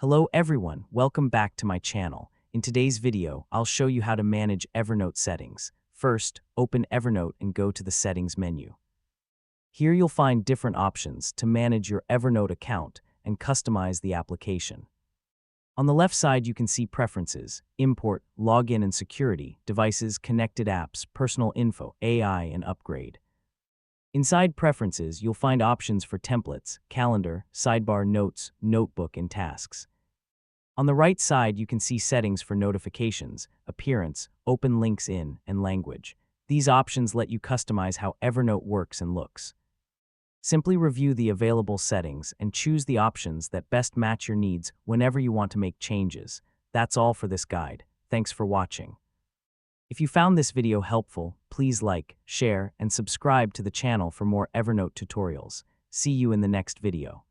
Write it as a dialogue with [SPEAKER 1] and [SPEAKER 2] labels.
[SPEAKER 1] Hello everyone, welcome back to my channel. In today's video, I'll show you how to manage Evernote settings. First, open Evernote and go to the Settings menu. Here you'll find different options to manage your Evernote account and customize the application. On the left side, you can see Preferences, Import, Login and Security, Devices, Connected Apps, Personal Info, AI, and Upgrade. Inside Preferences, you'll find options for Templates, Calendar, Sidebar, Notes, Notebook, and Tasks. On the right side, you can see settings for notifications, appearance, open links in, and language. These options let you customize how Evernote works and looks. Simply review the available settings and choose the options that best match your needs whenever you want to make changes. That's all for this guide. Thanks for watching. If you found this video helpful, please like, share, and subscribe to the channel for more Evernote tutorials. See you in the next video.